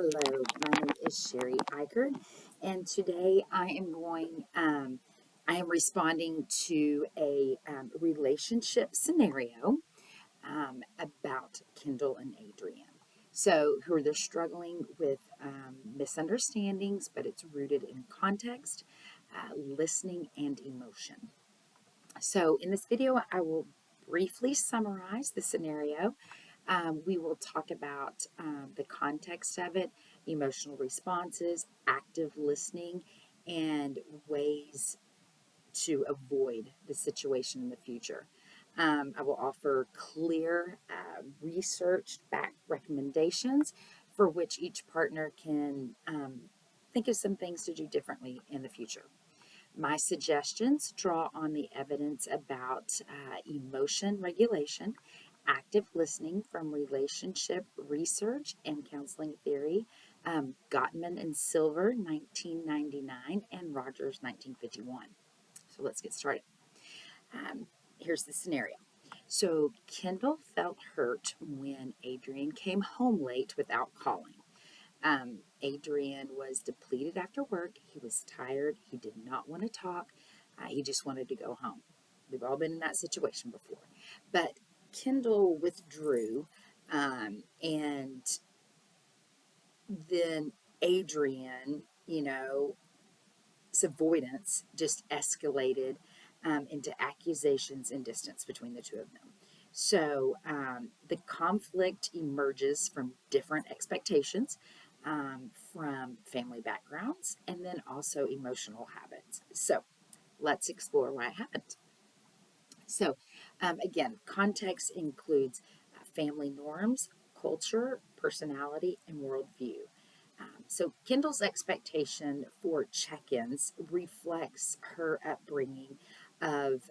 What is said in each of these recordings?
Hello, my name is Sherry Eichert, and today I am responding to a relationship scenario about Kendall and Adrian. So, who they're struggling with misunderstandings, but it's rooted in context, listening, and emotion. So, in this video, I will briefly summarize the scenario. We will talk about the context of it, emotional responses, active listening, and ways to avoid the situation in the future. I will offer clear, research backed recommendations for which each partner can think of some things to do differently in the future. My suggestions draw on the evidence about emotion regulation, active listening from relationship research and counseling theory, Gottman and Silver, 1999, and Rogers, 1951. So let's get started. Here's the scenario. So Kendall felt hurt when Adrian came home late without calling. Adrian was depleted after work. He was tired. He did not want to talk. He just wanted to go home. We've all been in that situation before. But Kendall withdrew, and then Adrian, his avoidance just escalated into accusations and distance between the two of them. So the conflict emerges from different expectations, from family backgrounds, and then also emotional habits. So let's explore why it happened. So, again, context includes family norms, culture, personality, and worldview. So, Kendall's expectation for check ins reflects her upbringing of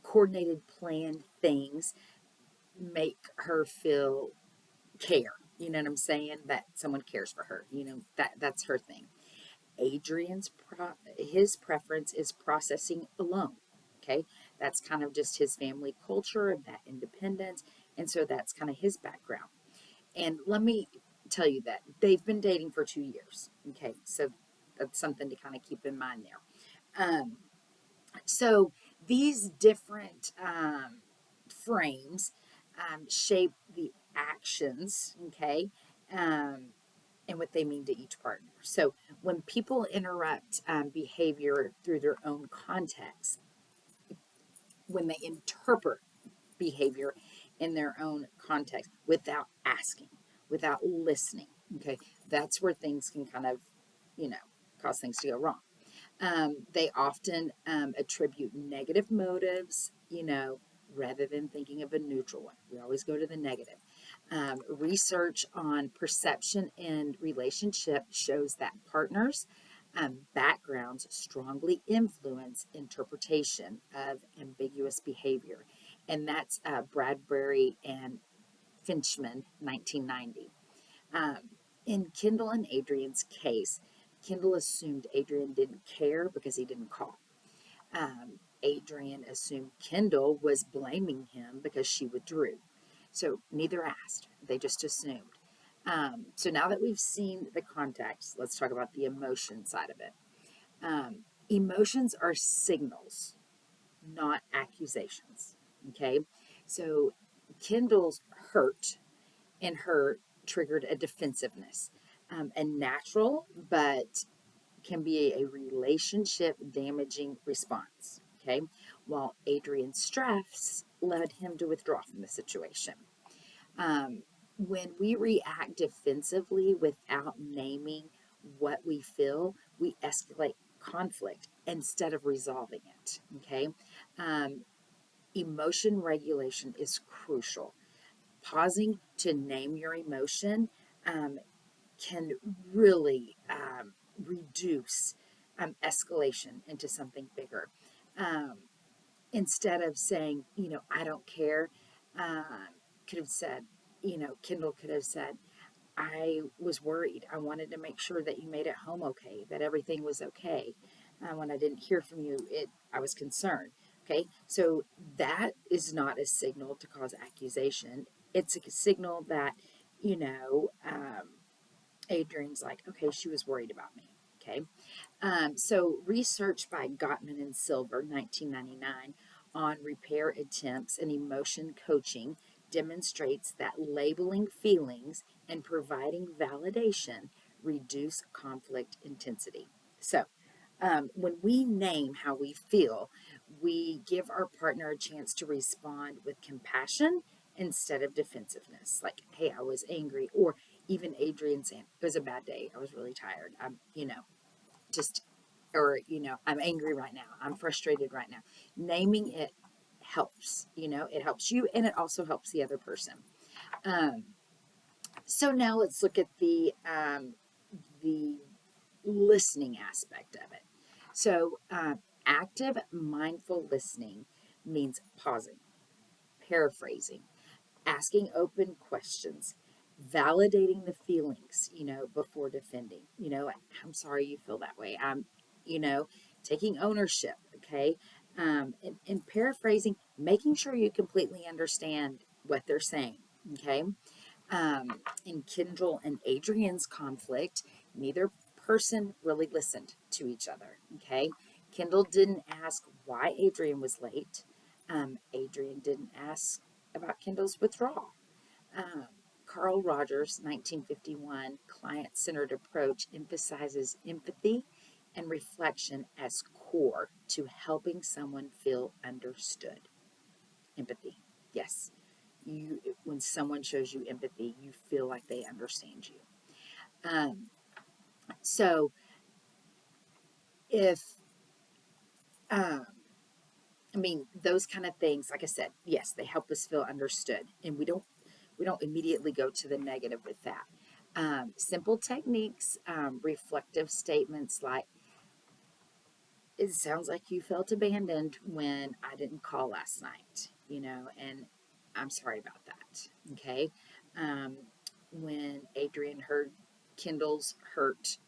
coordinated, planned things, make her feel care. You know what I'm saying? That someone cares for her. That's her thing. His preference is processing alone. Okay, that's kind of just his family culture and that independence, and so that's kind of his background. And let me tell you that they've been dating for 2 years. Okay, so that's something to kind of keep in mind there. So these different frames shape the actions. Okay. Um, and what they mean to each partner. So when people interrupt behavior through their own context, when they interpret behavior in their own context without asking, without listening, okay, that's where things can kind of, you know, cause things to go wrong. They often attribute negative motives, rather than thinking of a neutral one. We always go to the negative. Research on perception and relationship shows that partners' backgrounds strongly influence interpretation of ambiguous behavior. And that's Bradbury and Finchman, 1990. Um, in Kendall and Adrian's case, Kendall assumed Adrian didn't care because he didn't call. Adrian assumed Kendall was blaming him because she withdrew. So neither asked, they just assumed. So now that we've seen the context, let's talk about the emotion side of it. Emotions are signals, not accusations. Okay. So Kendall's hurt and her triggered a defensiveness, a natural but can be a relationship damaging response. Okay. While Adrian's stress led him to withdraw from the situation. Um, when we react defensively without naming what we feel, we escalate conflict instead of resolving it. Okay. Um, Emotion regulation is crucial. Pausing to name your emotion um, can really reduce escalation into something bigger. Um, Instead of saying, I don't care, could have said, Kendall could have said, I was worried. I wanted to make sure that you made it home okay, that everything was okay. When I didn't hear from you, I was concerned. Okay, so that is not a signal to cause accusation. It's a signal that, you know, um, Adrian's like, okay, she was worried about me. Okay. So research by Gottman and Silver, 1999, on repair attempts and emotion coaching demonstrates that labeling feelings and providing validation reduce conflict intensity. So, when we name how we feel, we give our partner a chance to respond with compassion instead of defensiveness. Like, hey, I was angry, or even Adrian saying, it was a bad day. I was really tired. Just, or, I'm angry right now. I'm frustrated right now. Naming it helps, it helps you and it also helps the other person. Um, so now let's look at the listening aspect of it. So, active mindful listening means pausing, paraphrasing, asking open questions, validating the feelings, before defending. I'm sorry you feel that way. You know, taking ownership, okay? And paraphrasing, making sure you completely understand what they're saying, okay? In Kendall and Adrian's conflict, neither person really listened to each other, okay? Kendall didn't ask why Adrian was late. Adrian didn't ask about Kendall's withdrawal. Um, Carl Rogers' 1951 client centered approach emphasizes empathy and reflection as core to helping someone feel understood. Empathy, yes. When someone shows you empathy, you feel like they understand you. Um, so if um, I mean, those kind of things, like I said, yes, they help us feel understood, and we don't immediately go to the negative with that. Simple techniques, reflective statements like, "It sounds like you felt abandoned when I didn't call last night," and I'm sorry about that. Okay, um, when Adrian heard Kendall's hurt,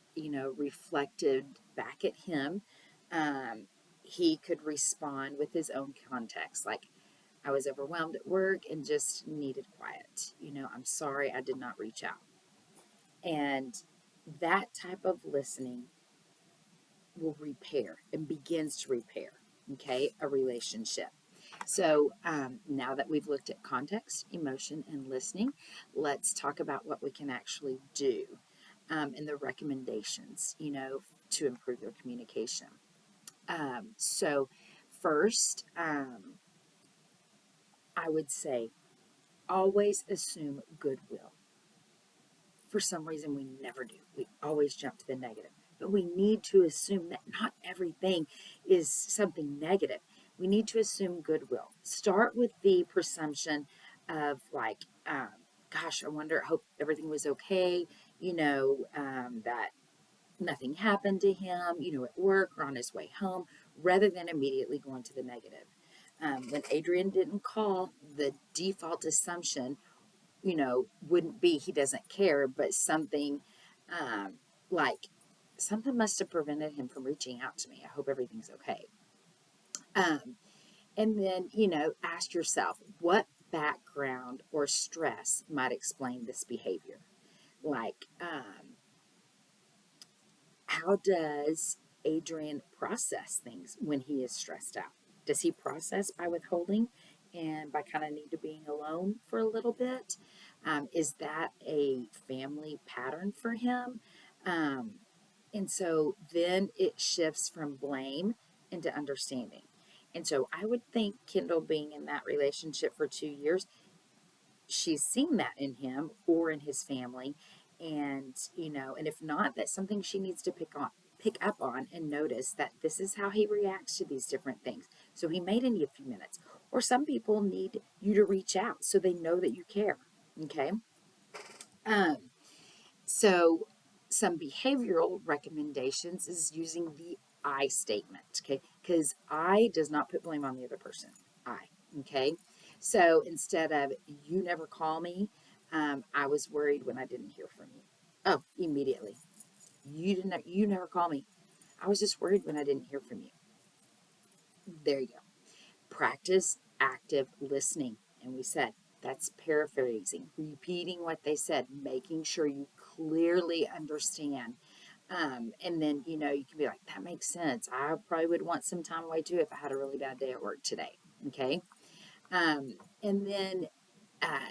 reflected back at him, um, he could respond with his own context, like, I was overwhelmed at work and just needed quiet. I'm sorry I did not reach out. And that type of listening will repair and begins to repair, okay, a relationship. So now that we've looked at context, emotion, and listening, let's talk about what we can actually do and the recommendations, to improve their communication. So, first, I would say always assume goodwill. For some reason, we never do. We always jump to the negative. But we need to assume that not everything is something negative. We need to assume goodwill. Start with the presumption of, like, gosh, I wonder, I hope everything was okay, that nothing happened to him, at work or on his way home, rather than immediately going to the negative. When Adrian didn't call, the default assumption, wouldn't be he doesn't care, but something um, like, something must have prevented him from reaching out to me. I hope everything's okay. Um, and then, ask yourself what background or stress might explain this behavior. Like, how does Adrian process things when he is stressed out? Does he process by withholding and by kind of need to being alone for a little bit? Is that a family pattern for him? Um, and so then it shifts from blame into understanding. And so I would think Kendall being in that relationship for 2 years, she's seen that in him or in his family, and and if not, that's something she needs to pick up on and notice that this is how he reacts to these different things, so he may need a few minutes, or some people need you to reach out so they know that you care. Okay. um so some behavioral recommendations is using the I statement, okay, because I does not put blame on the other person. I, okay. So instead of you never call me, I was worried when I didn't hear from you. Oh, immediately. You never call me. I was just worried when I didn't hear from you. There you go. Practice active listening. And we said That's paraphrasing, repeating what they said, making sure you clearly understand. And then, you can be like, that makes sense. I probably would want some time away too if I had a really bad day at work today. Okay. And then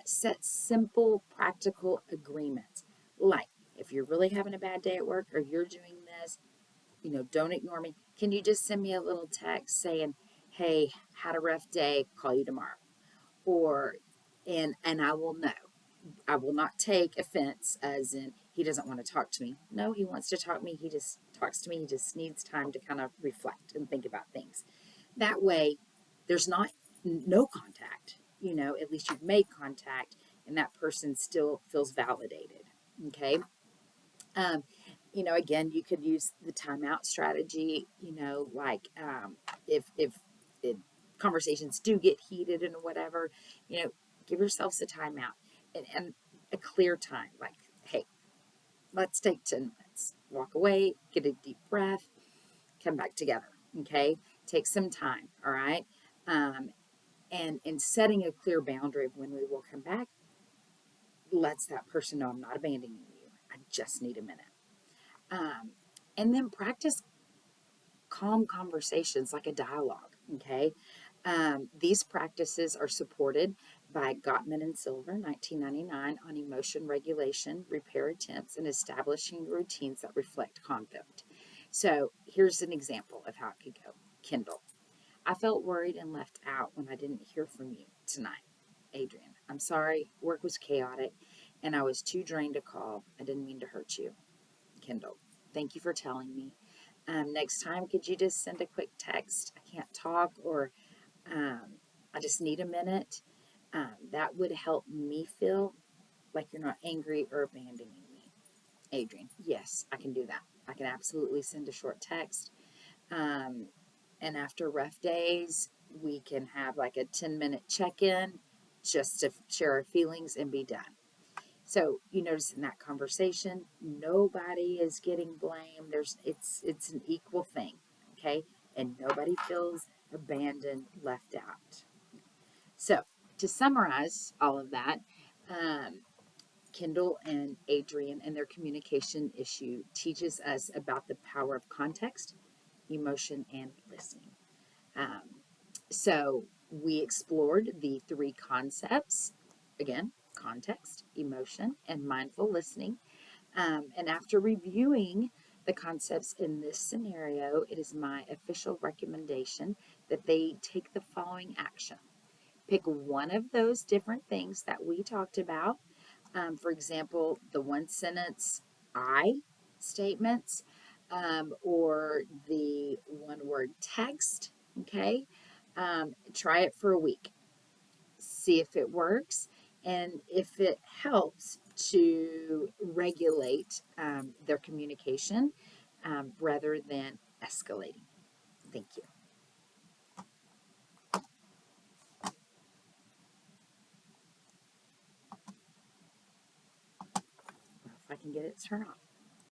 set simple, practical agreements. Like, if you're really having a bad day at work or you're doing this, don't ignore me. Can you just send me a little text saying, hey, had a rough day, call you tomorrow? Or, and I will know. I will not take offense as in he doesn't want to talk to me. No, he wants to talk to me. He just talks to me. He just needs time to kind of reflect and think about things. That way, there's not no contact. At least you've made contact and that person still feels validated. Okay. Um, again, you could use the timeout strategy, like if conversations do get heated and whatever, you know, give yourselves a timeout and a clear time. Like, hey, let's take 10 minutes, walk away, get a deep breath, come back together. Okay. Take some time. All right. Um, and in setting a clear boundary of when we will come back, lets that person know I'm not abandoning you. I just need a minute. Um, and then practice calm conversations like a dialogue. Okay. These practices are supported by Gottman and Silver, 1999, on emotion regulation, repair attempts, and establishing routines that reflect conflict. So here's an example of how it could go. Kindle. I felt worried and left out when I didn't hear from you tonight. Adrian, I'm sorry. Work was chaotic and I was too drained to call. I didn't mean to hurt you. Kindle, thank you for telling me. Next time, could you just send a quick text? I can't talk, or I just need a minute. That would help me feel like you're not angry or abandoning me. Adrian, yes, I can do that. I can absolutely send a short text. Um, and after rough days, we can have like a 10-minute check in just to share our feelings and be done. So you notice in that conversation, nobody is getting blamed. It's an equal thing, okay? And nobody feels abandoned, left out. So to summarize all of that, um, Kendall and Adrian and their communication issue teaches us about the power of context, emotion, and listening. Um, so we explored the three concepts again: context, emotion, and mindful listening. And after reviewing the concepts in this scenario, it is my official recommendation that they take the following action. Pick one of those different things that we talked about. For example, the one sentence I statements, or the one word text. Okay. Try it for a week, see if it works, and if it helps to regulate their communication rather than escalating. Thank you. Well, if I can get it to turn off.